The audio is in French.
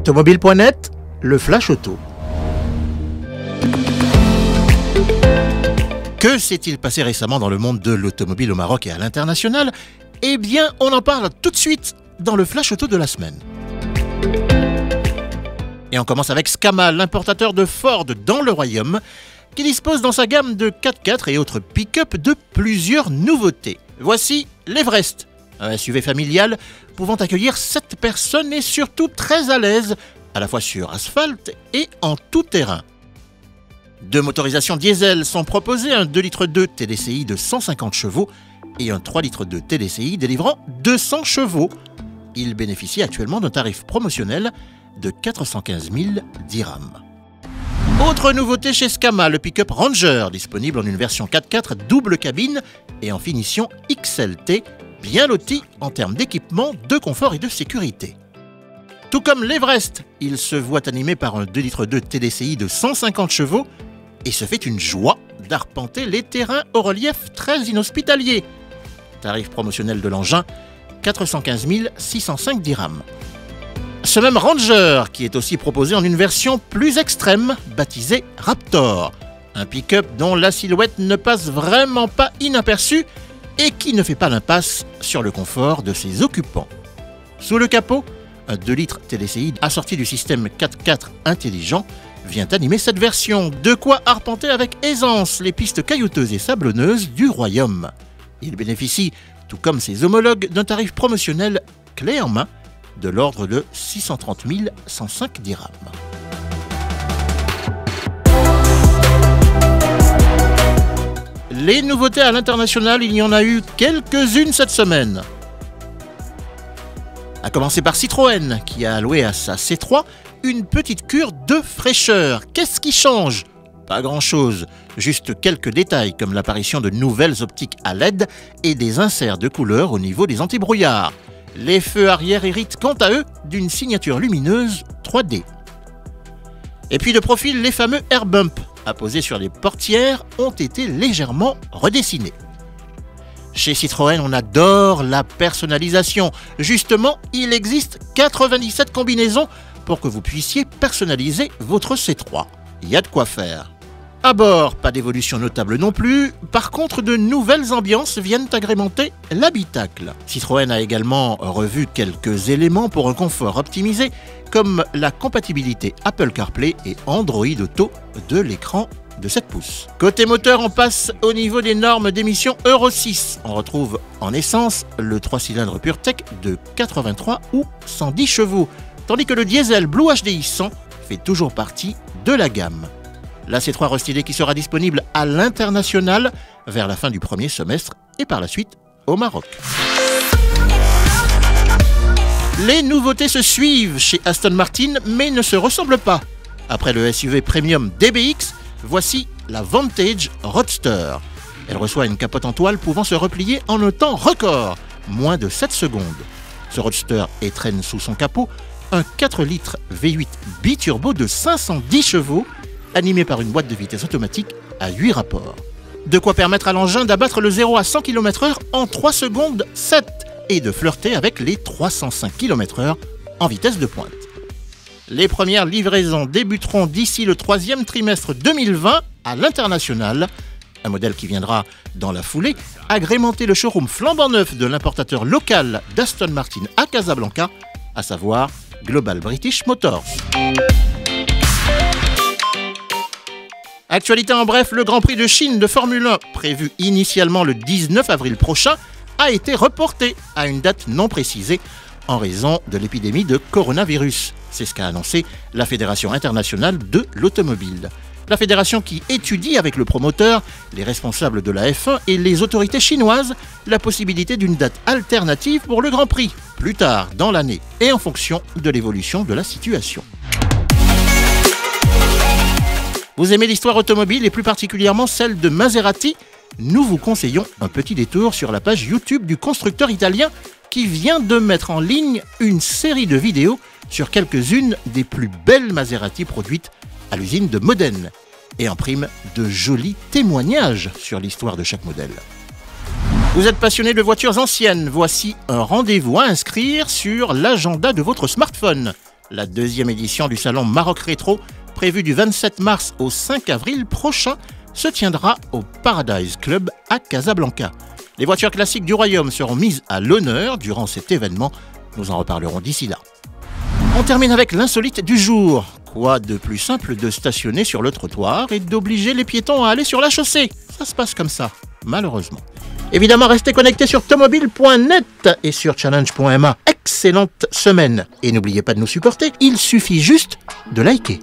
Automobile.net, le Flash Auto. Que s'est-il passé récemment dans le monde de l'automobile au Maroc et à l'international? Eh bien, on en parle tout de suite dans le Flash Auto de la semaine. Et on commence avec Scama, l'importateur de Ford dans le Royaume, qui dispose dans sa gamme de 4x4 et autres pick-up de plusieurs nouveautés. Voici l'Everest, un SUV familial pouvant accueillir 7 personnes et surtout très à l'aise, à la fois sur asphalte et en tout terrain. Deux motorisations diesel sont proposées, un 2,2 litres TDCi de 150 chevaux et un 3,2 litres TDCi délivrant 200 chevaux. Il bénéficie actuellement d'un tarif promotionnel de 415 000 dirhams. Autre nouveauté chez Scama, le pick-up Ranger, disponible en une version 4x4 double cabine et en finition XLT, bien loti en termes d'équipement, de confort et de sécurité. Tout comme l'Everest, il se voit animé par un 2,2 litres TDCi de 150 chevaux et se fait une joie d'arpenter les terrains au relief très inhospitalier. Tarif promotionnel de l'engin, 415 605 dirhams. Ce même Ranger, qui est aussi proposé en une version plus extrême, baptisée Raptor. Un pick-up dont la silhouette ne passe vraiment pas inaperçue et qui ne fait pas l'impasse sur le confort de ses occupants. Sous le capot, un 2 litres TDCi assorti du système 4x4 intelligent vient animer cette version, de quoi arpenter avec aisance les pistes caillouteuses et sablonneuses du Royaume. Il bénéficie, tout comme ses homologues, d'un tarif promotionnel clé en main de l'ordre de 630 105 dirhams. Les nouveautés à l'international, il y en a eu quelques-unes cette semaine. A commencer par Citroën, qui a alloué à sa C3 une petite cure de fraîcheur. Qu'est-ce qui change? Pas grand-chose, juste quelques détails comme l'apparition de nouvelles optiques à LED et des inserts de couleurs au niveau des antibrouillards. Les feux arrière héritent quant à eux d'une signature lumineuse 3D. Et puis de profil, les fameux air bump apposés sur les portières ont été légèrement redessinés. Chez Citroën, on adore la personnalisation. Justement, il existe 97 combinaisons pour que vous puissiez personnaliser votre C3. Il y a de quoi faire. À bord, pas d'évolution notable non plus. Par contre, de nouvelles ambiances viennent agrémenter l'habitacle. Citroën a également revu quelques éléments pour un confort optimisé, comme la compatibilité Apple CarPlay et Android Auto de l'écran de 7 pouces. Côté moteur, on passe au niveau des normes d'émission Euro 6. On retrouve en essence le 3 cylindres PureTech de 83 ou 110 chevaux, tandis que le diesel Blue HDI 100 fait toujours partie de la gamme. La C3 restylée qui sera disponible à l'international vers la fin du premier semestre et par la suite au Maroc. Les nouveautés se suivent chez Aston Martin mais ne se ressemblent pas. Après le SUV Premium DBX, voici la Vantage Roadster. Elle reçoit une capote en toile pouvant se replier en un temps record, moins de 7 secondes. Ce Roadster étraîne sous son capot un 4 litres V8 biturbo de 510 chevaux, animé par une boîte de vitesse automatique à 8 rapports. De quoi permettre à l'engin d'abattre le 0 à 100 km/h en 3 secondes 7 et de flirter avec les 305 km/h en vitesse de pointe. Les premières livraisons débuteront d'ici le 3e trimestre 2020 à l'international. Un modèle qui viendra dans la foulée agrémenter le showroom flambant neuf de l'importateur local d'Aston Martin à Casablanca, à savoir Global British Motors. Actualité en bref, le Grand Prix de Chine de Formule 1, prévu initialement le 19 avril prochain, a été reporté à une date non précisée en raison de l'épidémie de coronavirus. C'est ce qu'a annoncé la Fédération internationale de l'automobile. La fédération qui étudie avec le promoteur, les responsables de la F1 et les autorités chinoises la possibilité d'une date alternative pour le Grand Prix, plus tard dans l'année et en fonction de l'évolution de la situation. Vous aimez l'histoire automobile et plus particulièrement celle de Maserati? Nous vous conseillons un petit détour sur la page YouTube du constructeur italien qui vient de mettre en ligne une série de vidéos sur quelques-unes des plus belles Maserati produites à l'usine de Modène et en prime de jolis témoignages sur l'histoire de chaque modèle. Vous êtes passionné de voitures anciennes, voici un rendez-vous à inscrire sur l'agenda de votre smartphone. La deuxième édition du salon Maroc Rétro, prévue du 27 mars au 5 avril prochain, se tiendra au Paradise Club à Casablanca. Les voitures classiques du royaume seront mises à l'honneur durant cet événement. Nous en reparlerons d'ici là. On termine avec l'insolite du jour. Quoi de plus simple de stationner sur le trottoir et d'obliger les piétons à aller sur la chaussée? Ça se passe comme ça, malheureusement. Évidemment, restez connectés sur tomobile.net et sur challenge.ma. Excellente semaine. Et n'oubliez pas de nous supporter, il suffit juste de liker.